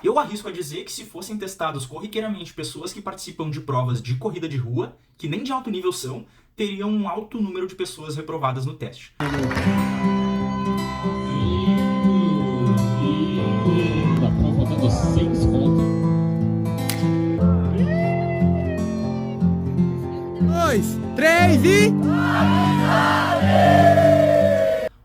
Eu arrisco a dizer que se fossem testados corriqueiramente pessoas que participam de provas de corrida de rua, que nem de alto nível são, teriam um alto número de pessoas reprovadas no teste. Da prova dando 6 voltas. 2, 3 e...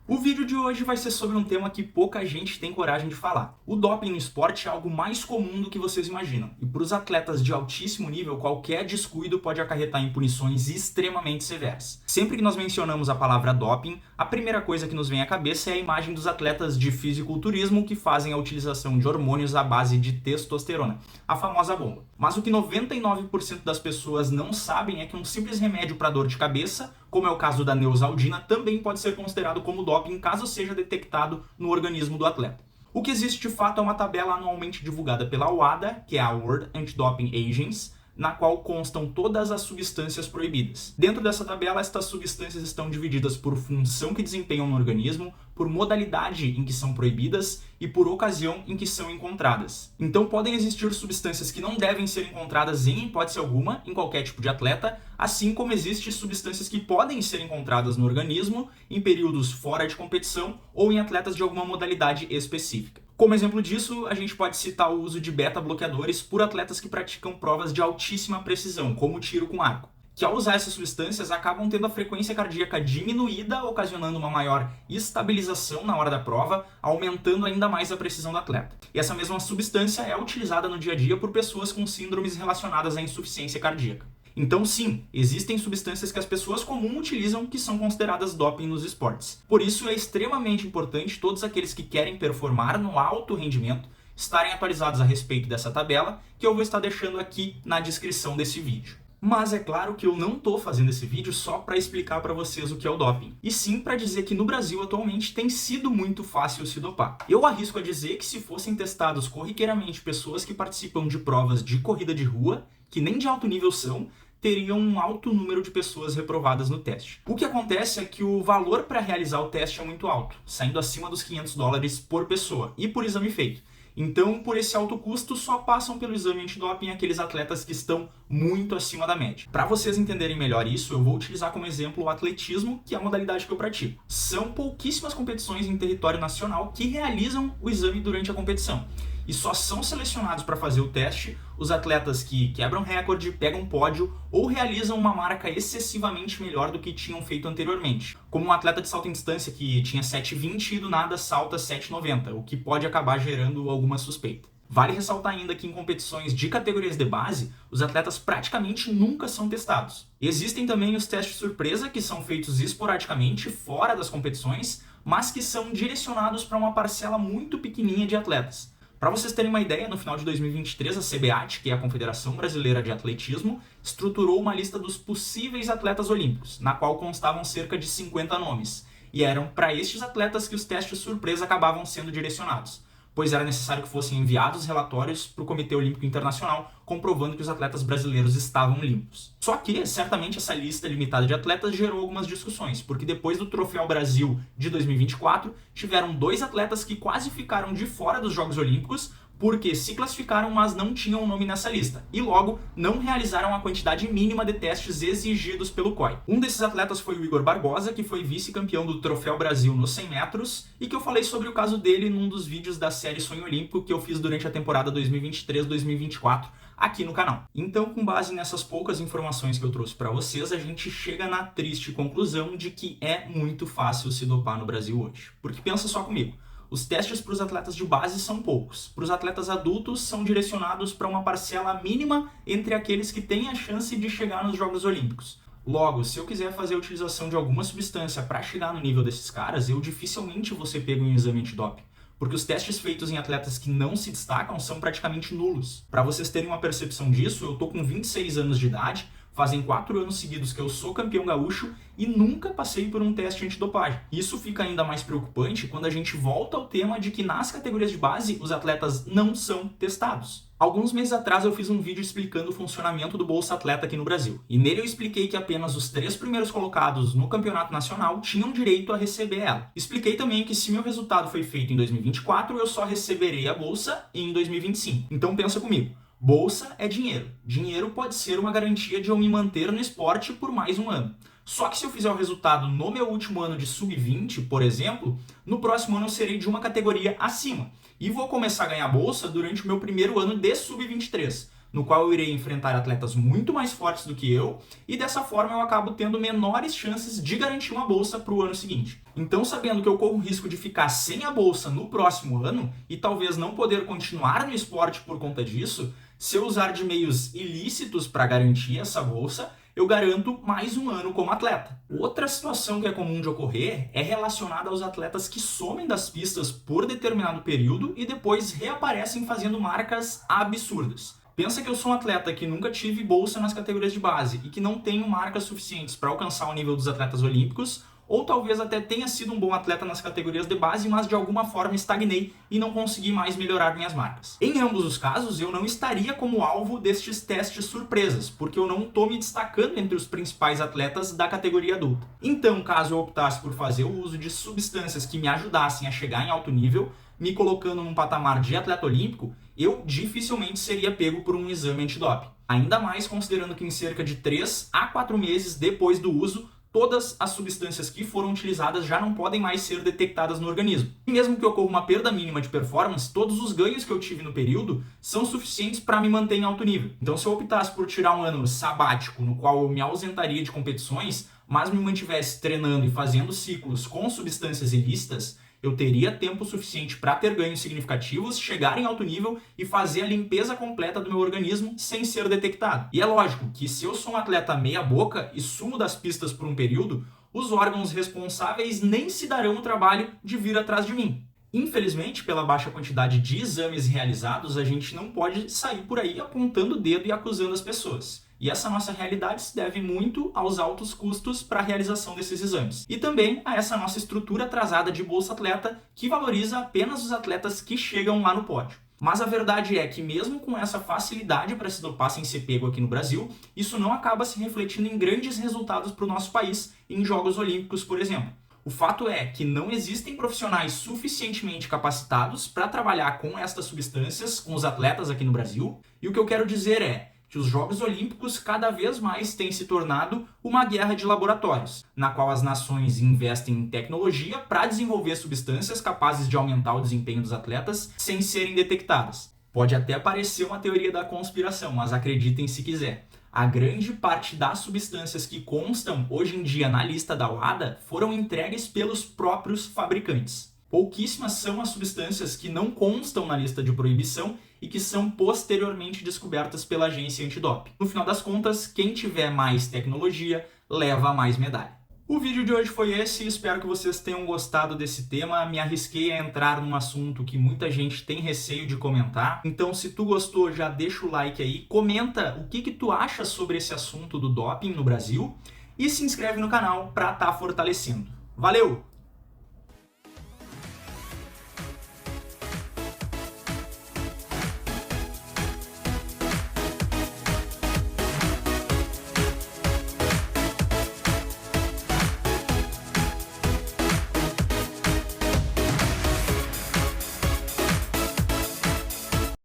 O vídeo de hoje vai ser sobre um tema que pouca gente tem coragem de falar. O doping no esporte é algo mais comum do que vocês imaginam, e para os atletas de altíssimo nível, qualquer descuido pode acarretar em punições extremamente severas. Sempre que nós mencionamos a palavra doping, a primeira coisa que nos vem à cabeça é a imagem dos atletas de fisiculturismo que fazem a utilização de hormônios à base de testosterona, a famosa bomba. Mas o que 99% das pessoas não sabem é que um simples remédio para dor de cabeça, como é o caso da Neosaldina, também pode ser considerado como doping caso seja detectado no organismo do atleta. O que existe de fato é uma tabela anualmente divulgada pela WADA, que é a World Anti-Doping Agency, na qual constam todas as substâncias proibidas. Dentro dessa tabela, estas substâncias estão divididas por função que desempenham no organismo, por modalidade em que são proibidas e por ocasião em que são encontradas. Então podem existir substâncias que não devem ser encontradas em hipótese alguma em qualquer tipo de atleta, assim como existem substâncias que podem ser encontradas no organismo em períodos fora de competição ou em atletas de alguma modalidade específica. Como exemplo disso, a gente pode citar o uso de beta-bloqueadores por atletas que praticam provas de altíssima precisão, como o tiro com arco, que ao usar essas substâncias acabam tendo a frequência cardíaca diminuída, ocasionando uma maior estabilização na hora da prova, aumentando ainda mais a precisão do atleta. E essa mesma substância é utilizada no dia a dia por pessoas com síndromes relacionadas à insuficiência cardíaca. Então sim, existem substâncias que as pessoas comuns utilizam que são consideradas doping nos esportes. Por isso é extremamente importante todos aqueles que querem performar no alto rendimento estarem atualizados a respeito dessa tabela, que eu vou estar deixando aqui na descrição desse vídeo. Mas é claro que eu não estou fazendo esse vídeo só para explicar para vocês o que é o doping, e sim para dizer que no Brasil atualmente tem sido muito fácil se dopar. Eu arrisco a dizer que se fossem testados corriqueiramente pessoas que participam de provas de corrida de rua, que nem de alto nível são, teriam um alto número de pessoas reprovadas no teste. O que acontece é que o valor para realizar o teste é muito alto, saindo acima dos $500 por pessoa e por exame feito. Então, por esse alto custo, só passam pelo exame antidoping aqueles atletas que estão muito acima da média. Para vocês entenderem melhor isso, eu vou utilizar como exemplo o atletismo, que é a modalidade que eu pratico. São pouquíssimas competições em território nacional que realizam o exame durante a competição. E só são selecionados para fazer o teste os atletas que quebram recorde, pegam pódio ou realizam uma marca excessivamente melhor do que tinham feito anteriormente. Como um atleta de salto em distância que tinha 7,20 e do nada salta 7,90, o que pode acabar gerando alguma suspeita. Vale ressaltar ainda que em competições de categorias de base, os atletas praticamente nunca são testados. Existem também os testes surpresa, que são feitos esporadicamente fora das competições, mas que são direcionados para uma parcela muito pequenininha de atletas. Para vocês terem uma ideia, no final de 2023, a CBAT, que é a Confederação Brasileira de Atletismo, estruturou uma lista dos possíveis atletas olímpicos, na qual constavam cerca de 50 nomes. E eram para estes atletas que os testes surpresa acabavam sendo direcionados, pois era necessário que fossem enviados relatórios para o Comitê Olímpico Internacional, comprovando que os atletas brasileiros estavam limpos. Só que, certamente, essa lista limitada de atletas gerou algumas discussões, porque depois do Troféu Brasil de 2024, tiveram 2 atletas que quase ficaram de fora dos Jogos Olímpicos, porque se classificaram, mas não tinham o nome nessa lista, e logo não realizaram a quantidade mínima de testes exigidos pelo COI. Um desses atletas foi o Igor Barbosa, que foi vice-campeão do Troféu Brasil nos 100 metros, e que eu falei sobre o caso dele num dos vídeos da série Sonho Olímpico que eu fiz durante a temporada 2023-2024, aqui no canal. Então, com base nessas poucas informações que eu trouxe para vocês, a gente chega na triste conclusão de que é muito fácil se dopar no Brasil hoje. Porque pensa só comigo, os testes para os atletas de base são poucos. Para os atletas adultos, são direcionados para uma parcela mínima entre aqueles que têm a chance de chegar nos Jogos Olímpicos. Logo, se eu quiser fazer a utilização de alguma substância para chegar no nível desses caras, eu dificilmente vou ser pego em um exame antidoping, porque os testes feitos em atletas que não se destacam são praticamente nulos. Para vocês terem uma percepção disso, eu tô com 26 anos de idade, fazem 4 anos seguidos que eu sou campeão gaúcho e nunca passei por um teste antidopagem. Isso fica ainda mais preocupante quando a gente volta ao tema de que nas categorias de base os atletas não são testados. Alguns meses atrás eu fiz um vídeo explicando o funcionamento do Bolsa Atleta aqui no Brasil. E nele eu expliquei que apenas os 3 primeiros colocados no campeonato nacional tinham direito a receber ela. Expliquei também que se meu resultado foi feito em 2024, eu só receberei a bolsa em 2025. Então pensa comigo. Bolsa é dinheiro. Dinheiro pode ser uma garantia de eu me manter no esporte por mais um ano. Só que se eu fizer o resultado no meu último ano de sub-20, por exemplo, no próximo ano eu serei de uma categoria acima. E vou começar a ganhar bolsa durante o meu primeiro ano de sub-23, no qual eu irei enfrentar atletas muito mais fortes do que eu, e dessa forma eu acabo tendo menores chances de garantir uma bolsa para o ano seguinte. Então, sabendo que eu corro o risco de ficar sem a bolsa no próximo ano, e talvez não poder continuar no esporte por conta disso, se eu usar de meios ilícitos para garantir essa bolsa, eu garanto mais um ano como atleta. Outra situação que é comum de ocorrer é relacionada aos atletas que somem das pistas por determinado período e depois reaparecem fazendo marcas absurdas. Pensa que eu sou um atleta que nunca tive bolsa nas categorias de base e que não tenho marcas suficientes para alcançar o nível dos atletas olímpicos, ou talvez até tenha sido um bom atleta nas categorias de base, mas de alguma forma estagnei e não consegui mais melhorar minhas marcas. Em ambos os casos, eu não estaria como alvo destes testes surpresas, porque eu não estou me destacando entre os principais atletas da categoria adulta. Então, caso eu optasse por fazer o uso de substâncias que me ajudassem a chegar em alto nível, me colocando num patamar de atleta olímpico, eu dificilmente seria pego por um exame antidoping. Ainda mais considerando que em cerca de 3 a 4 meses depois do uso, todas as substâncias que foram utilizadas já não podem mais ser detectadas no organismo. E mesmo que ocorra uma perda mínima de performance, todos os ganhos que eu tive no período são suficientes para me manter em alto nível. Então, se eu optasse por tirar um ano sabático, no qual eu me ausentaria de competições, mas me mantivesse treinando e fazendo ciclos com substâncias ilícitas, eu teria tempo suficiente para ter ganhos significativos, chegar em alto nível e fazer a limpeza completa do meu organismo sem ser detectado. E é lógico que se eu sou um atleta meia boca e sumo das pistas por um período, os órgãos responsáveis nem se darão o trabalho de vir atrás de mim. Infelizmente, pela baixa quantidade de exames realizados, a gente não pode sair por aí apontando o dedo e acusando as pessoas. E essa nossa realidade se deve muito aos altos custos para a realização desses exames. E também a essa nossa estrutura atrasada de Bolsa Atleta, que valoriza apenas os atletas que chegam lá no pódio. Mas a verdade é que mesmo com essa facilidade para se dopar sem ser pego aqui no Brasil, isso não acaba se refletindo em grandes resultados para o nosso país em Jogos Olímpicos, por exemplo. O fato é que não existem profissionais suficientemente capacitados para trabalhar com estas substâncias, com os atletas aqui no Brasil, e o que eu quero dizer é que os Jogos Olímpicos cada vez mais têm se tornado uma guerra de laboratórios, na qual as nações investem em tecnologia para desenvolver substâncias capazes de aumentar o desempenho dos atletas sem serem detectadas. Pode até parecer uma teoria da conspiração, mas acreditem se quiser. A grande parte das substâncias que constam hoje em dia na lista da WADA foram entregues pelos próprios fabricantes. Pouquíssimas são as substâncias que não constam na lista de proibição e que são posteriormente descobertas pela agência antidoping. No final das contas, quem tiver mais tecnologia leva mais medalha. O vídeo de hoje foi esse, espero que vocês tenham gostado desse tema. Me arrisquei a entrar num assunto que muita gente tem receio de comentar. Então, se tu gostou, já deixa o like aí, comenta o que tu acha sobre esse assunto do doping no Brasil e se inscreve no canal para estar fortalecendo. Valeu!